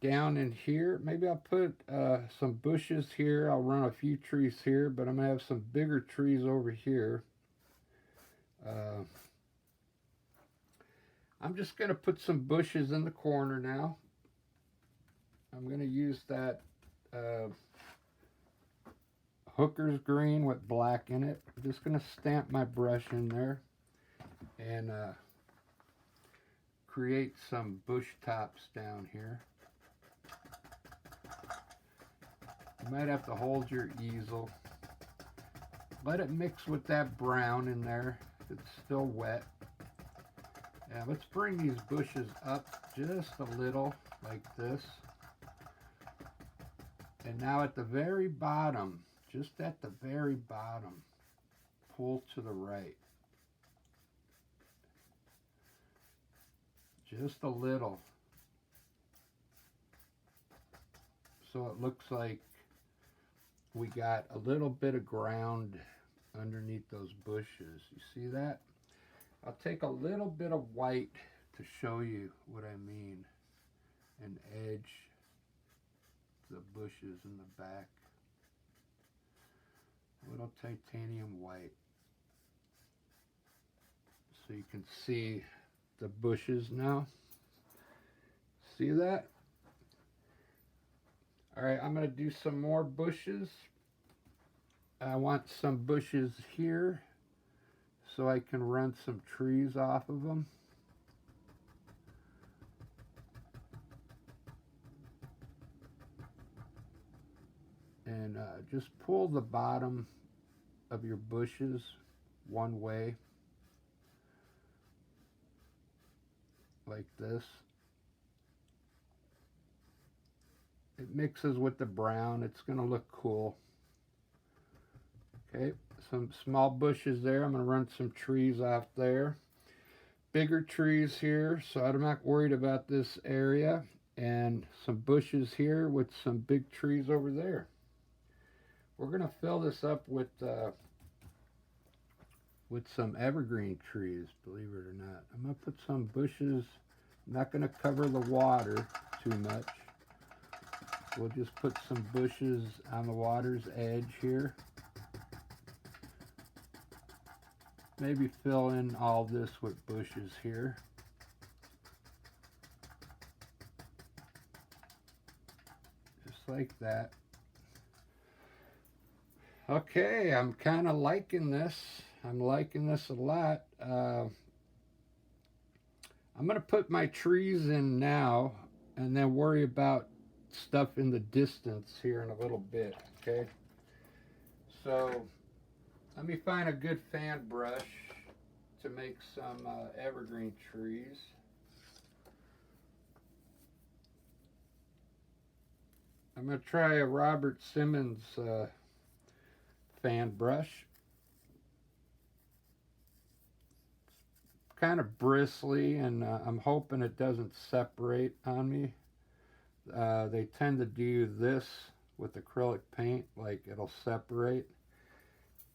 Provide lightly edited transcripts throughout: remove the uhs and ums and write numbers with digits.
down in here. Maybe I'll put some bushes here. I'll run a few trees here, but I'm gonna have some bigger trees over here. Uh, I'm just gonna put some bushes in the corner now. I'm gonna use that uh, Hooker's green with black in it. I'm just gonna stamp my brush in there and create some bush tops down here. You might have to hold your easel. Let it mix with that brown in there. It's still wet. Yeah, let's bring these bushes up just a little like this. And now at the very bottom, just at the very bottom, pull to the right. Just a little. So it looks like we got a little bit of ground underneath those bushes. You see that? I'll take a little bit of white to show you what I mean and edge the bushes in the back. A little titanium white so you can see the bushes now. See that? Alright, I'm going to do some more bushes. I want some bushes here so I can run some trees off of them. And just pull the bottom of your bushes one way, like this. It mixes with the brown. It's going to look cool. Okay, some small bushes there. I'm going to run some trees off there. Bigger trees here, so I'm not worried about this area. And some bushes here with some big trees over there. We're going to fill this up with some evergreen trees, believe it or not. I'm going to put some bushes. I'm not going to cover the water too much. We'll just put some bushes on the water's edge here. Maybe fill in all this with bushes here. Just like that. Okay, I'm kind of liking this. I'm liking this a lot. I'm going to put my trees in now and then worry about stuff in the distance here in a little bit, okay? So let me find a good fan brush to make some evergreen trees. I'm going to try a Robert Simmons fan brush. Kind of bristly, and I'm hoping it doesn't separate on me. They tend to do this with acrylic paint, like it'll separate.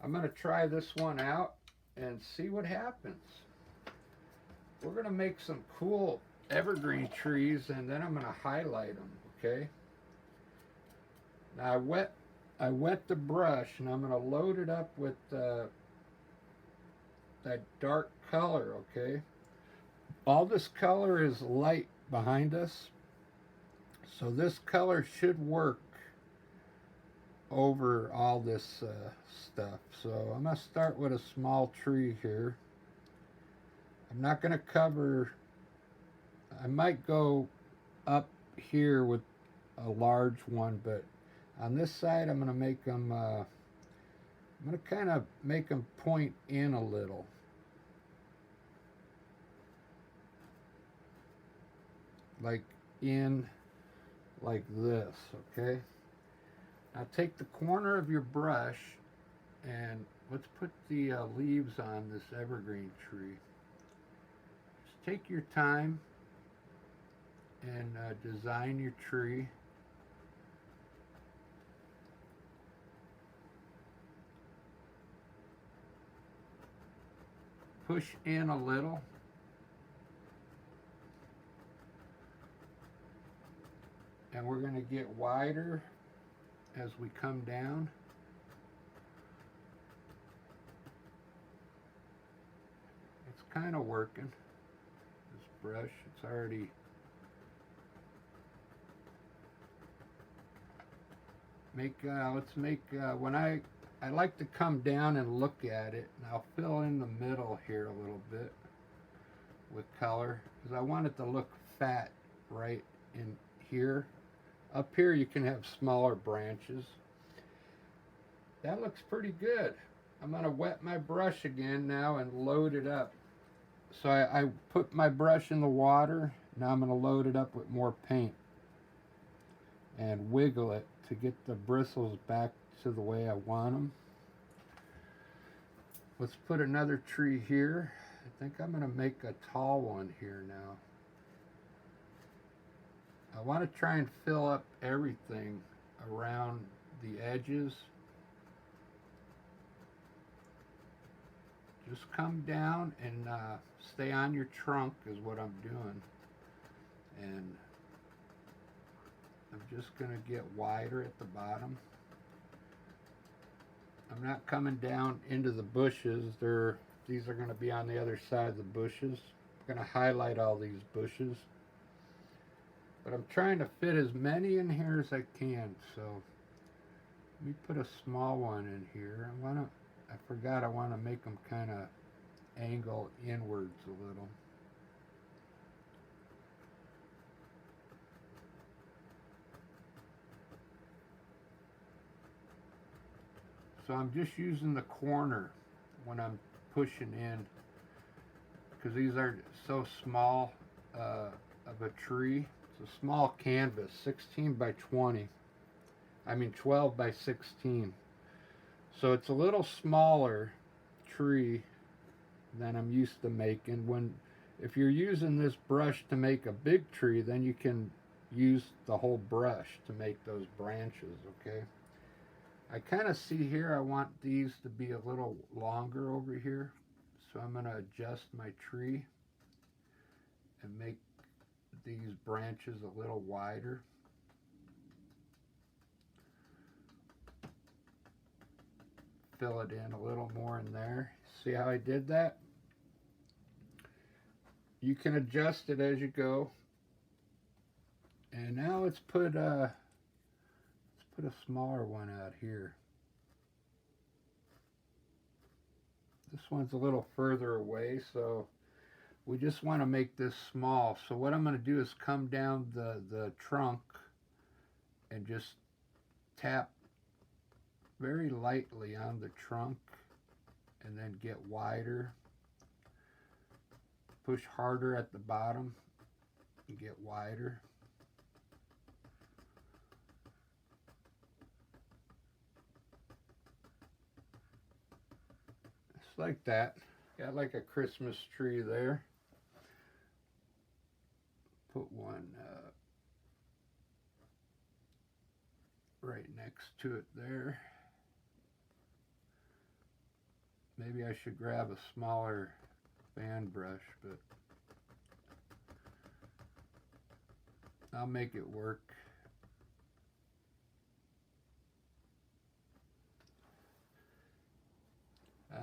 I'm going to try this one out and see what happens. We're going to make some cool evergreen trees, and then I'm going to highlight them, okay? Now I wet the brush, and I'm going to load it up with that dark color, okay? All this color is light behind us, so this color should work over all this stuff. So I'm going to start with a small tree here. I'm not going to cover, I might go up here with a large one, but on this side I'm going to make them, I'm going to kind of make them point in a little. Like in, like this, okay? Now take the corner of your brush and let's put the leaves on this evergreen tree. Just take your time and design your tree. Push in a little. And we're going to get wider as we come down. It's kind of working. This brush, it's already let's make when I like to come down and look at it, and I'll fill in the middle here a little bit with color because I want it to look fat right in here. Up here you can have smaller branches. That looks pretty good. I'm going to wet my brush again now and load it up. So I put my brush in the water. Now I'm going to load it up with more paint and wiggle it to get the bristles back to the way I want them. Let's put another tree here. I think I'm going to make a tall one here now. I want to try and fill up everything around the edges. Just come down and stay on your trunk is what I'm doing. And I'm just going to get wider at the bottom. I'm not coming down into the bushes. These are going to be on the other side of the bushes. I'm going to highlight all these bushes. But I'm trying to fit as many in here as I can. So let me put a small one in here. I forgot I want to make them kind of angle inwards a little. So I'm just using the corner when I'm pushing in because these are so small of a tree. It's a small canvas, 16 by 20. I mean 12 by 16. So it's a little smaller tree than I'm used to making. If you're using this brush to make a big tree, then you can use the whole brush to make those branches, okay? I kind of see here I want these to be a little longer over here. So I'm going to adjust my tree and make these branches a little wider. Fill it in a little more in there. See how I did that? You can adjust it as you go. And now let's put a smaller one out here. This one's a little further away, so we just want to make this small. So what I'm going to do is come down the trunk and just tap very lightly on the trunk and then get wider. Push harder at the bottom and get wider. Just like that. Got like a Christmas tree there. Put one right next to it there. Maybe I should grab a smaller fan brush, but I'll make it work.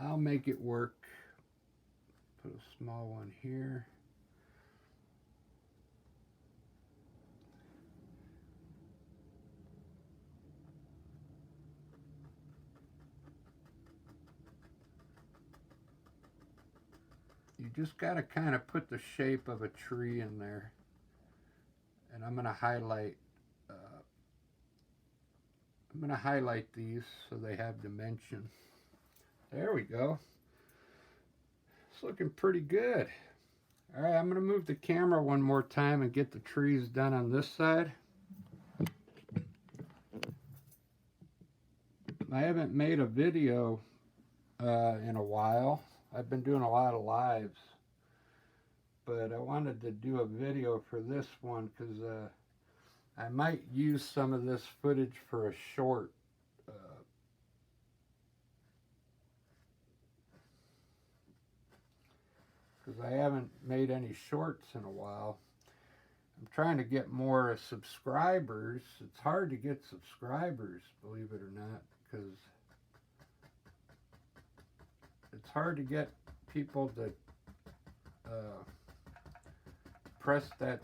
I'll make it work. Put a small one here. You just got to kind of put the shape of a tree in there. And I'm going to highlight these so they have dimension. There we go. It's looking pretty good. All right, I'm going to move the camera one more time and get the trees done on this side. I haven't made a video in a while. I've been doing a lot of lives, but I wanted to do a video for this one because I might use some of this footage for a short. Because I haven't made any shorts in a while. I'm trying to get more subscribers. It's hard to get subscribers, believe it or not, because it's hard to get people to press that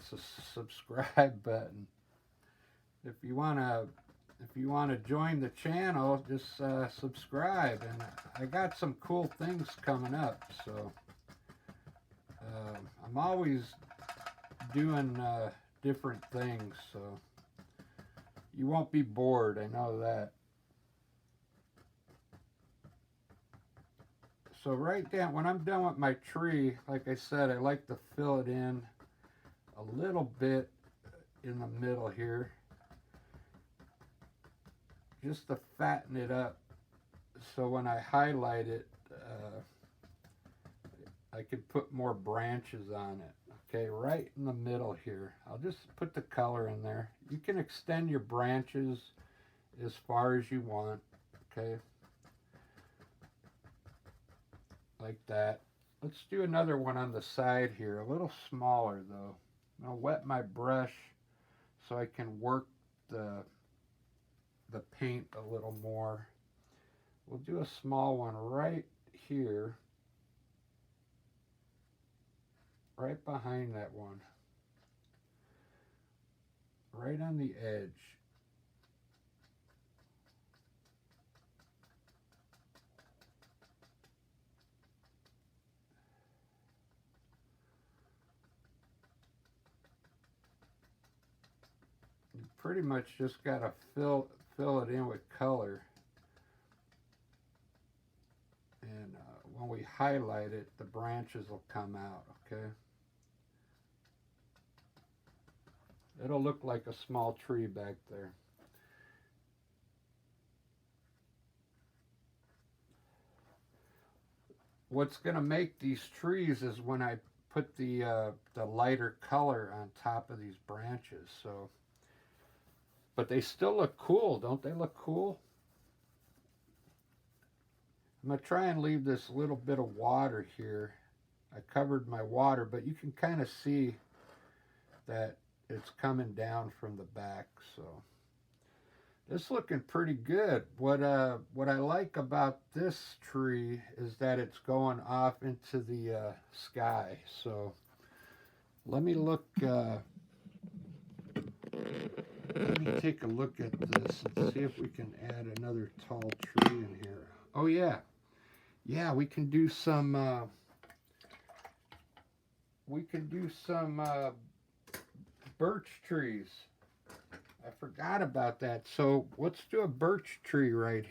subscribe button. If you wanna join the channel, just subscribe. And I got some cool things coming up, so I'm always doing different things, so you won't be bored. I know that. So right down, when I'm done with my tree, like I said, I like to fill it in a little bit in the middle here, just to fatten it up, so when I highlight it, I could put more branches on it. Okay, right in the middle here. I'll just put the color in there. You can extend your branches as far as you want. Okay, like that. Let's do another one on the side here, a little smaller though. I'm gonna wet my brush so I can work the paint a little more. We'll do a small one right here, right behind that one, right on the edge. You pretty much just gotta fill it in with color, and when we highlight it, the branches will come out. Okay, it'll look like a small tree back there. What's going to make these trees is when I put the lighter color on top of these branches. So, but they still look cool, don't they look cool? I'm going to try and leave this little bit of water here. I covered my water, but you can kind of see that it's coming down from the back. So it's looking pretty good. What I like about this tree is that it's going off into the sky. So let me look. Let me take a look at this and see if we can add another tall tree in here. Oh yeah, yeah. We can do some. Birch trees. I forgot about that. So let's do a birch tree right